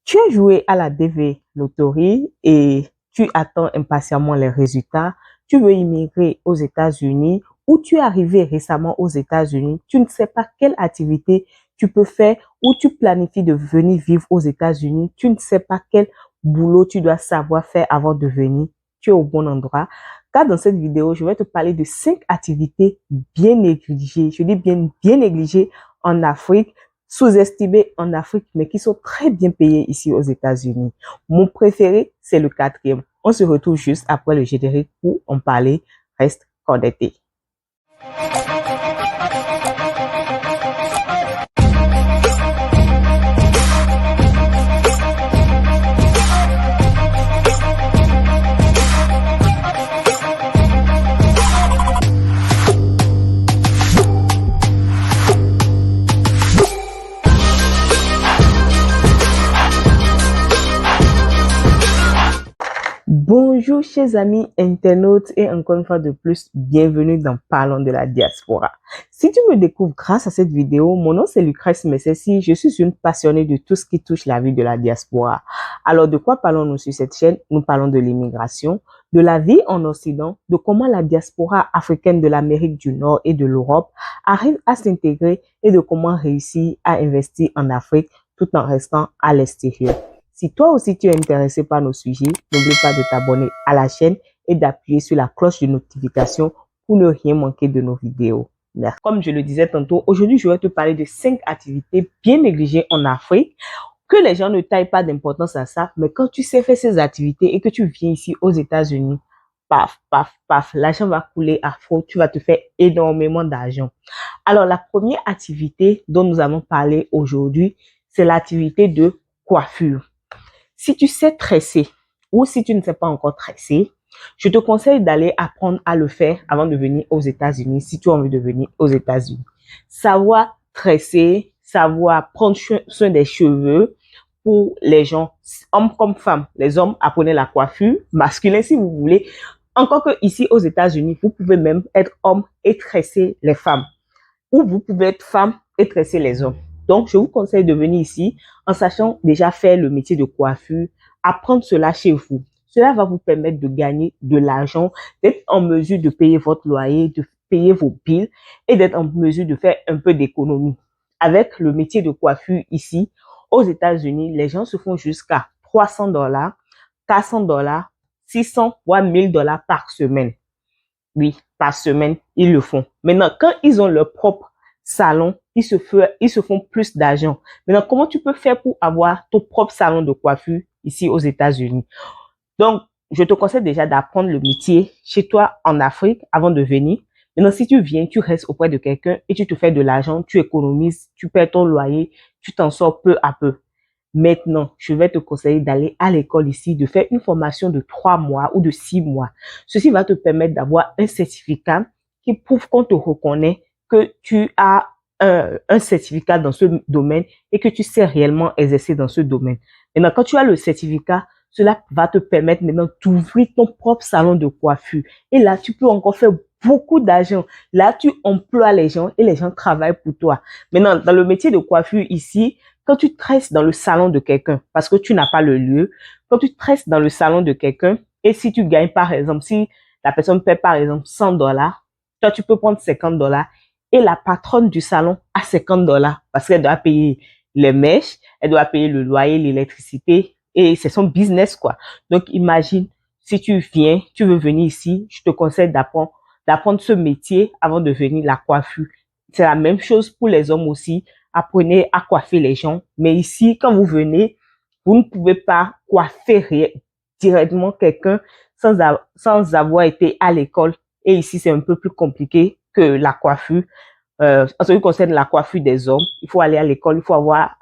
Tu as joué à la DV Lottery et tu attends impatiemment les résultats. Tu veux immigrer aux États-Unis ou tu es arrivé récemment aux États-Unis. Tu ne sais pas quelle activité tu peux faire ou tu planifies de venir vivre aux États-Unis. Tu ne sais pas quel boulot tu dois savoir faire avant de venir. Tu es au bon endroit. Car dans cette vidéo, je vais te parler de 5 activités bien négligées. Je dis bien négligées en Afrique, sous-estimés en Afrique, mais qui sont très bien payés ici aux États-Unis. Mon préféré, c'est le 4e. On se retrouve juste après le générique pour en parler. Reste connecté. Bonjour chers amis internautes et encore une fois de plus, bienvenue dans Parlons de la diaspora. Si tu me découvres grâce à cette vidéo, mon nom c'est Lucrèce Messessi, je suis une passionnée de tout ce qui touche la vie de la diaspora. Alors de quoi parlons-nous sur cette chaîne? Nous parlons de l'immigration, de la vie en Occident, de comment la diaspora africaine de l'Amérique du Nord et de l'Europe arrive à s'intégrer et de comment réussir à investir en Afrique tout en restant à l'extérieur. Si toi aussi tu es intéressé par nos sujets, n'oublie pas de t'abonner à la chaîne et d'appuyer sur la cloche de notification pour ne rien manquer de nos vidéos. Merci. Comme je le disais tantôt, aujourd'hui je vais te parler de 5 activités bien négligées en Afrique, que les gens ne taillent pas d'importance à ça, mais quand tu sais faire ces activités et que tu viens ici aux États-Unis, paf, paf, paf, l'argent va couler à flot, tu vas te faire énormément d'argent. Alors la première activité dont nous allons parler aujourd'hui, c'est l'activité de coiffure. Si tu sais tresser ou si tu ne sais pas encore tresser, je te conseille d'aller apprendre à le faire avant de venir aux États-Unis si tu as envie de venir aux États-Unis. Savoir tresser, savoir prendre soin des cheveux pour les gens, hommes comme femmes. Les hommes, apprenez la coiffure, masculin si vous voulez. Encore que ici aux États-Unis, vous pouvez même être homme et tresser les femmes. Ou vous pouvez être femme et tresser les hommes. Donc, je vous conseille de venir ici en sachant déjà faire le métier de coiffure, apprendre cela chez vous. Cela va vous permettre de gagner de l'argent, d'être en mesure de payer votre loyer, de payer vos billes et d'être en mesure de faire un peu d'économie. Avec le métier de coiffure ici, aux États-Unis, les gens se font jusqu'à $300, $400, 600 voire $1000 par semaine. Oui, par semaine, ils le font. Maintenant, quand ils ont leur propre salon, ils se font plus d'argent. Maintenant, comment tu peux faire pour avoir ton propre salon de coiffure ici aux États-Unis? Donc, je te conseille déjà d'apprendre le métier chez toi en Afrique avant de venir. Maintenant, si tu viens, tu restes auprès de quelqu'un et tu te fais de l'argent, tu économises, tu paies ton loyer, tu t'en sors peu à peu. Maintenant, je vais te conseiller d'aller à l'école ici, de faire une formation de 3 mois ou de 6 mois. Ceci va te permettre d'avoir un certificat qui prouve qu'on te reconnaît, que tu as un certificat dans ce domaine et que tu sais réellement exercer dans ce domaine. Maintenant, quand tu as le certificat, cela va te permettre maintenant d'ouvrir ton propre salon de coiffure. Et là, tu peux encore faire beaucoup d'argent. Là, tu emploies les gens et les gens travaillent pour toi. Maintenant, dans le métier de coiffure ici, quand tu tresses dans le salon de quelqu'un, parce que tu n'as pas le lieu, quand tu tresses dans le salon de quelqu'un, et si tu gagnes par exemple, si la personne paie par exemple $100, toi tu peux prendre $50 et la patronne du salon a $50 parce qu'elle doit payer les mèches, elle doit payer le loyer, l'électricité et c'est son business quoi. Donc imagine, si tu viens, tu veux venir ici, je te conseille d'apprendre ce métier avant de venir la coiffure. C'est la même chose pour les hommes aussi. Apprenez à coiffer les gens. Mais ici, quand vous venez, vous ne pouvez pas coiffer directement quelqu'un sans avoir été à l'école. Et ici, c'est un peu plus compliqué que la coiffure. En ce qui concerne la coiffure des hommes, il faut aller à l'école, il faut avoir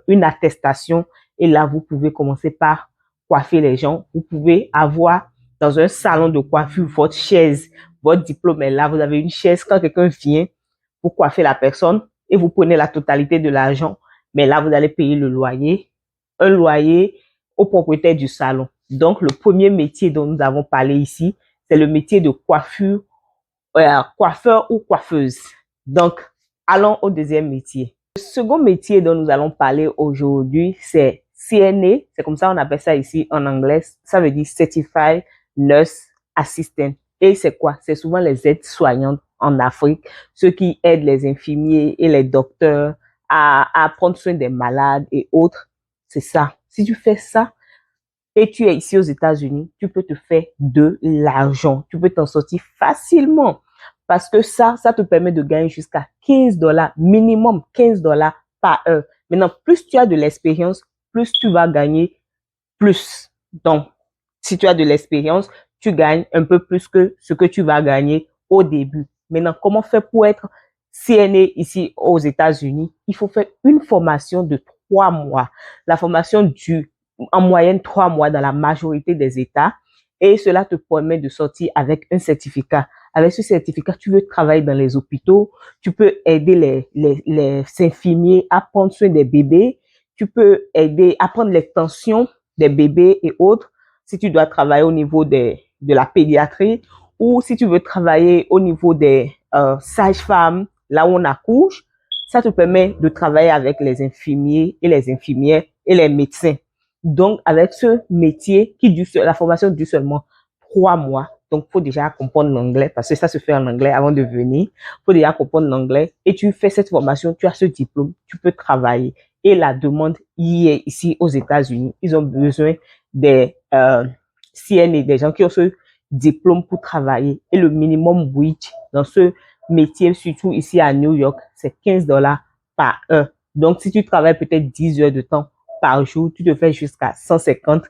une attestation. Et là, vous pouvez commencer par coiffer les gens. Vous pouvez avoir dans un salon de coiffure votre chaise, votre diplôme est là. Vous avez une chaise. Quand quelqu'un vient, vous coiffez la personne et vous prenez la totalité de l'argent. Mais là, vous allez payer le loyer, un loyer au propriétaire du salon. Donc, le premier métier dont nous avons parlé ici, c'est le métier de coiffure, coiffeur ou coiffeuse. Donc, allons au deuxième métier. Le second métier dont nous allons parler aujourd'hui, c'est CNA, c'est comme ça on appelle ça ici en anglais, ça veut dire Certified Nurse Assistant. Et c'est quoi? C'est souvent les aides-soignantes en Afrique, ceux qui aident les infirmiers et les docteurs à prendre soin des malades et autres. C'est ça. Si tu fais ça et tu es ici aux États-Unis, tu peux te faire de l'argent. Tu peux t'en sortir facilement parce que ça te permet de gagner jusqu'à $15, minimum $15 par heure. Maintenant, plus tu as de l'expérience, plus tu vas gagner plus. Donc, si tu as de l'expérience, tu gagnes un peu plus que ce que tu vas gagner au début. Maintenant, comment faire pour être CNA ici aux États-Unis? Il faut faire une formation de 3 mois. La formation dure en moyenne 3 mois dans la majorité des États et cela te permet de sortir avec un certificat. Avec ce certificat, tu veux travailler dans les hôpitaux, tu peux aider les infirmiers à prendre soin des bébés, tu peux aider à prendre les tensions des bébés et autres, si tu dois travailler au niveau de la pédiatrie ou si tu veux travailler au niveau des sages-femmes, là où on accouche, ça te permet de travailler avec les infirmiers et les infirmières et les médecins. Donc, avec ce métier qui dure, la formation dure seulement 3 mois. Donc, il faut déjà comprendre l'anglais parce que ça se fait en anglais avant de venir. Il faut déjà comprendre l'anglais et tu fais cette formation, tu as ce diplôme, tu peux travailler. Et la demande y est ici aux États-Unis. Ils ont besoin des CNA, des gens qui ont ce diplôme pour travailler. Et le minimum wage dans ce métier, surtout ici à New York, c'est $15 par heure. Donc, si tu travailles peut-être 10 heures de temps par jour, tu te fais jusqu'à $150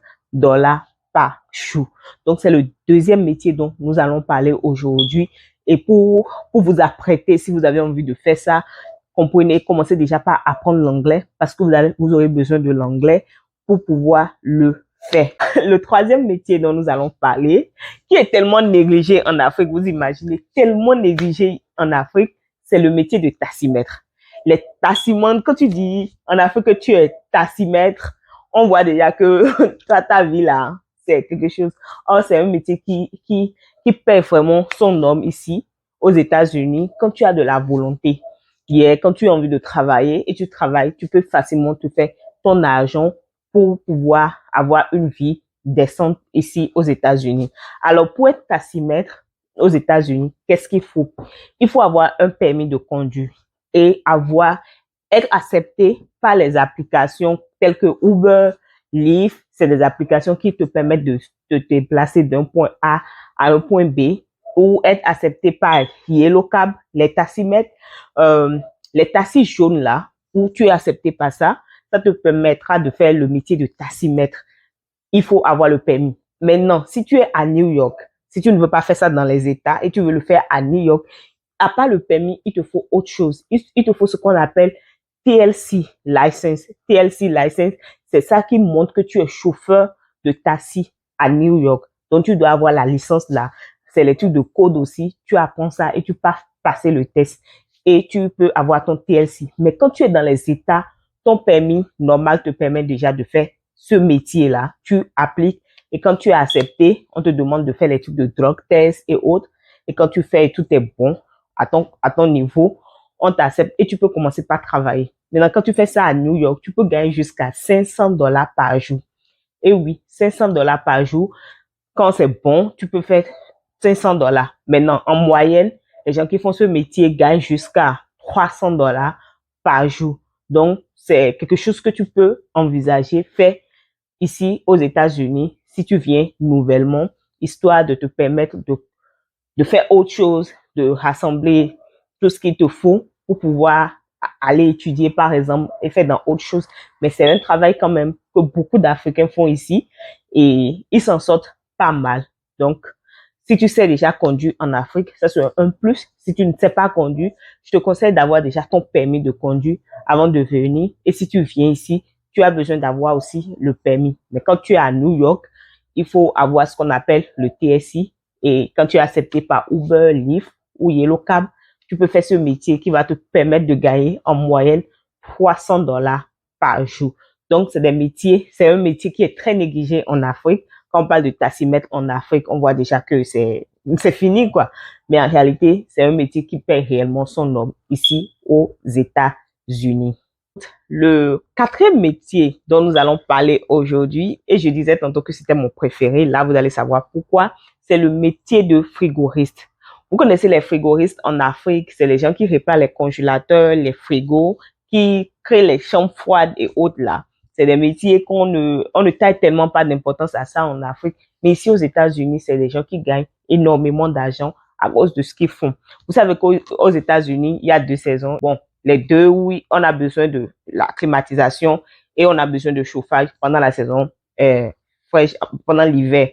par jour. Donc, c'est le deuxième métier dont nous allons parler aujourd'hui. Et pour vous apprêter, si vous avez envie de faire ça, comprenez, commencez déjà par apprendre l'anglais parce que vous aurez besoin de l'anglais pour pouvoir le faire. Le troisième métier dont nous allons parler, qui est tellement négligé en Afrique, vous imaginez, tellement négligé en Afrique, c'est le métier de tassimètre. Les tassimètres, quand tu dis en Afrique que tu es tassimètre, on voit déjà que ta vie là, c'est quelque chose. Or, c'est un métier qui paie vraiment son nom ici, aux États-Unis, quand tu as de la volonté. Quand tu as envie de travailler et tu travailles, tu peux facilement te faire ton argent pour pouvoir avoir une vie décente ici aux États-Unis. Alors, pour être tassimètre aux États-Unis, qu'est-ce qu'il faut? Il faut avoir un permis de conduire et être accepté par les applications telles que Uber, Lyft. C'est des applications qui te permettent de te déplacer d'un point A à un point B ou être accepté par Yellow Cab, les tassimètres, les tassis jaunes là, où tu es accepté par ça te permettra de faire le métier de tassimètre. Il faut avoir le permis. Maintenant, si tu es à New York, si tu ne veux pas faire ça dans les États et tu veux le faire à New York, à part le permis, il te faut autre chose. Il te faut ce qu'on appelle TLC license. TLC license, c'est ça qui montre que tu es chauffeur de taxi à New York. Donc, tu dois avoir la licence là. C'est l'étude de code aussi. Tu apprends ça et tu peux passer le test et tu peux avoir ton TLC. Mais quand tu es dans les États, ton permis normal te permet déjà de faire ce métier-là. Tu appliques et quand tu es accepté, on te demande de faire l'étude de drug test et autres. Et quand tu fais et tout est bon à ton niveau, on t'accepte et tu peux commencer par travailler. Maintenant, quand tu fais ça à New York, tu peux gagner jusqu'à $500 par jour. Et oui, $500 par jour. Quand c'est bon, tu peux faire $500. Maintenant, en moyenne, les gens qui font ce métier gagnent jusqu'à $300 par jour. Donc, c'est quelque chose que tu peux envisager, faire ici aux États-Unis si tu viens nouvellement, histoire de te permettre de faire autre chose, de rassembler tout ce qu'il te faut pour pouvoir aller étudier, par exemple, et faire dans autre chose. Mais c'est un travail quand même que beaucoup d'Africains font ici et ils s'en sortent pas mal. Donc, si tu sais déjà conduire en Afrique, ça c'est un plus. Si tu ne sais pas conduire, je te conseille d'avoir déjà ton permis de conduire avant de venir. Et si tu viens ici, tu as besoin d'avoir aussi le permis. Mais quand tu es à New York, il faut avoir ce qu'on appelle le TSI. Et quand tu es accepté par Uber, Lyft ou Yellow Cab, tu peux faire ce métier qui va te permettre de gagner en moyenne $300 par jour. Donc, c'est un métier qui est très négligé en Afrique. Quand on parle de tassimètre en Afrique, on voit déjà que c'est fini, quoi. Mais en réalité, c'est un métier qui paie réellement son nom ici aux États-Unis. le quatrième métier dont nous allons parler aujourd'hui, et je disais tantôt que c'était mon préféré, là vous allez savoir pourquoi, c'est le métier de frigoriste. Vous connaissez les frigoristes en Afrique, c'est les gens qui réparent les congélateurs, les frigos, qui créent les chambres froides et autres là. C'est des métiers on ne taille tellement pas d'importance à ça en Afrique, mais ici aux États-Unis, c'est des gens qui gagnent énormément d'argent à cause de ce qu'ils font. Vous savez qu'aux États-Unis, il y a 2 saisons. Bon, les deux, oui, on a besoin de la climatisation et on a besoin de chauffage pendant la saison fraîche, pendant l'hiver.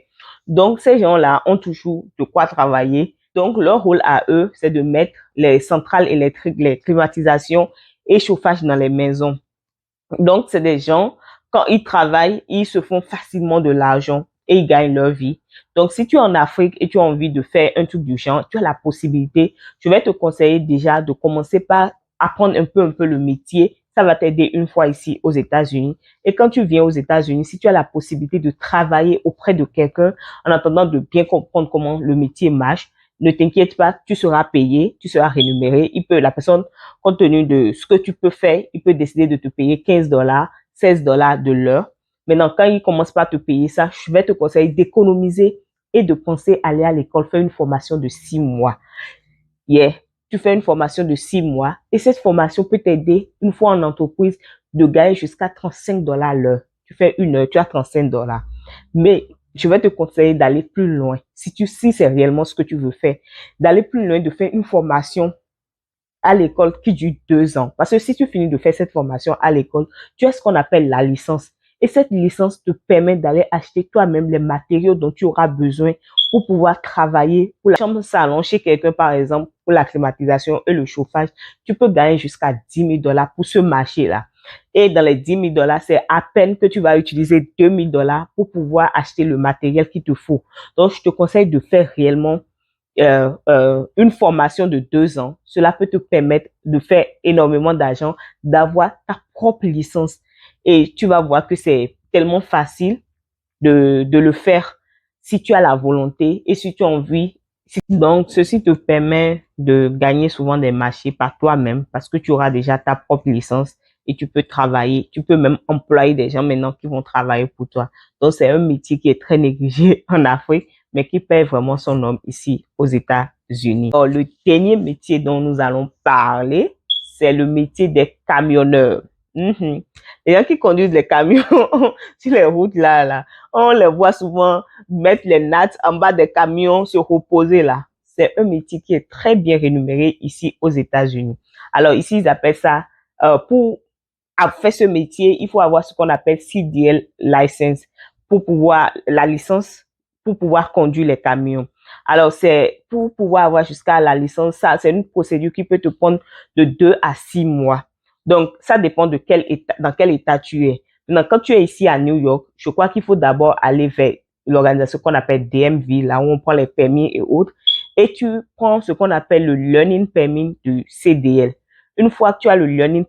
Donc, ces gens-là ont toujours de quoi travailler. Donc, leur rôle à eux, c'est de mettre les centrales électriques, les climatisations et chauffage dans les maisons. Donc, c'est des gens, quand ils travaillent, ils se font facilement de l'argent et ils gagnent leur vie. Donc, si tu es en Afrique et tu as envie de faire un truc du genre, tu as la possibilité. Je vais te conseiller déjà de commencer par apprendre un peu le métier. Ça va t'aider une fois ici aux États-Unis. Et quand tu viens aux États-Unis, si tu as la possibilité de travailler auprès de quelqu'un en attendant de bien comprendre comment le métier marche, ne t'inquiète pas, tu seras payé, tu seras rémunéré. La personne, compte tenu de ce que tu peux faire, il peut décider de te payer 15 $, 16 $ de l'heure. Maintenant, quand il commence pas à te payer ça, je vais te conseiller d'économiser et de penser à aller à l'école, faire une formation de 6 mois. Yeah. Tu fais une formation de 6 mois et cette formation peut t'aider, une fois en entreprise, de gagner jusqu'à 35 $ l'heure. Tu fais une heure, tu as 35 $. Mais je vais te conseiller d'aller plus loin. Si c'est réellement ce que tu veux faire, d'aller plus loin, de faire une formation à l'école qui dure 2 ans. Parce que si tu finis de faire cette formation à l'école, tu as ce qu'on appelle la licence. Et cette licence te permet d'aller acheter toi-même les matériaux dont tu auras besoin pour pouvoir travailler pour la chambre salon chez quelqu'un, par exemple, pour la climatisation et le chauffage. Tu peux gagner jusqu'à 10 000 $ pour ce marché-là. Et dans les 10 000 $, c'est à peine que tu vas utiliser 2 000 $ pour pouvoir acheter le matériel qu'il te faut. Donc, je te conseille de faire réellement une formation de 2 ans. Cela peut te permettre de faire énormément d'argent, d'avoir ta propre licence. Et tu vas voir que c'est tellement facile de le faire si tu as la volonté et si tu as envie. Donc, ceci te permet de gagner souvent des marchés par toi-même parce que tu auras déjà ta propre licence et tu peux travailler. Tu peux même employer des gens maintenant qui vont travailler pour toi. Donc, c'est un métier qui est très négligé en Afrique, mais qui paie vraiment son nom ici aux États-Unis. Alors, le dernier métier dont nous allons parler, c'est le métier des camionneurs. Les gens qui conduisent les camions sur les routes là, on les voit souvent mettre les nattes en bas des camions, se reposer là. C'est un métier qui est très bien rémunéré ici aux États-Unis. Alors ici, ils appellent ça, pour faire ce métier, il faut avoir ce qu'on appelle CDL license la licence pour pouvoir conduire les camions. Alors, c'est pour pouvoir avoir jusqu'à la licence, ça, c'est une procédure qui peut te prendre de 2 à 6 mois. Donc, ça dépend de dans quel état tu es. Maintenant, quand tu es ici à New York, je crois qu'il faut d'abord aller vers l'organisation qu'on appelle DMV, là où on prend les permis et autres, et tu prends ce qu'on appelle le Learning Permit du CDL. Une fois que tu as le Learning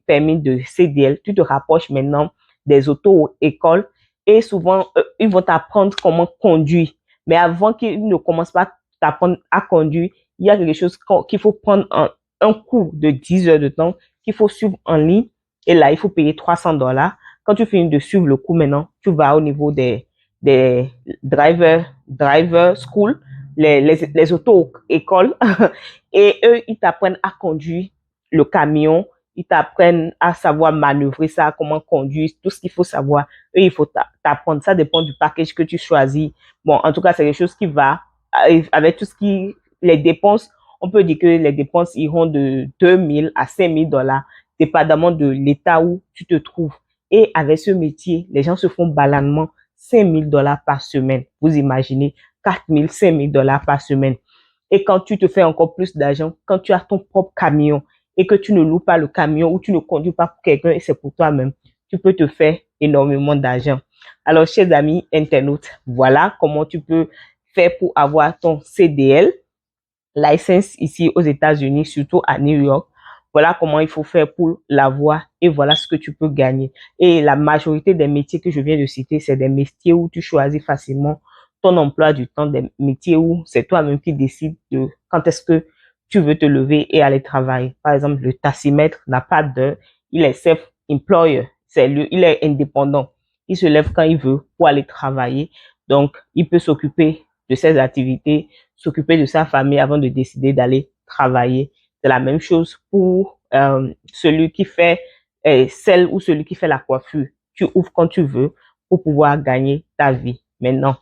Permit de CDL, tu te rapproches maintenant des auto-écoles et souvent, ils vont t'apprendre comment conduire. Mais avant qu'ils ne commencent pas à t'apprendre à conduire, il y a quelque chose qu'il faut prendre un cours de 10 heures de temps qu'il faut suivre en ligne. Et là, il faut payer 300 $. Quand tu finis de suivre le cours maintenant, tu vas au niveau des driver school, les auto-écoles. Et eux, ils t'apprennent à conduire le camion. Ils t'apprennent à savoir manœuvrer ça, comment conduire, tout ce qu'il faut savoir. Eux, il faut t'apprendre. Ça dépend du package que tu choisis. Bon, en tout cas, c'est quelque chose qui va avec tout ce les dépenses. On peut dire que les dépenses iront de 2 000 à 5 000 $, dépendamment de l'état où tu te trouves. Et avec ce métier, les gens se font banalement 5 000 $ par semaine. Vous imaginez, 4 000, 5 000 $ par semaine. Et quand tu te fais encore plus d'argent, quand tu as ton propre camion et que tu ne loues pas le camion ou tu ne conduis pas pour quelqu'un et c'est pour toi-même, tu peux te faire énormément d'argent. Alors, chers amis internautes, voilà comment tu peux faire pour avoir ton CDL, license ici aux États-Unis, surtout à New York. Voilà comment il faut faire pour l'avoir et voilà ce que tu peux gagner. Et la majorité des métiers que je viens de citer, c'est des métiers où tu choisis facilement ton emploi du temps, des métiers où c'est toi-même qui décides de quand est-ce que tu veux te lever et aller travailler. Par exemple, le taximètre n'a pas d'heure, il est employer. Il est indépendant. Il se lève quand il veut pour aller travailler. Donc, il peut s'occuper de ses activités, s'occuper de sa famille avant de décider d'aller travailler. C'est la même chose pour celui qui fait celle ou celui qui fait la coiffure. Tu ouvres quand tu veux pour pouvoir gagner ta vie. Maintenant,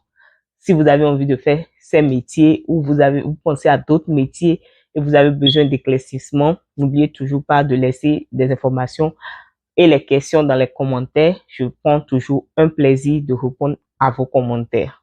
si vous avez envie de faire ces métiers ou vous pensez à d'autres métiers et vous avez besoin d'éclaircissement, n'oubliez toujours pas de laisser des informations et les questions dans les commentaires. Je prends toujours un plaisir de répondre à vos commentaires.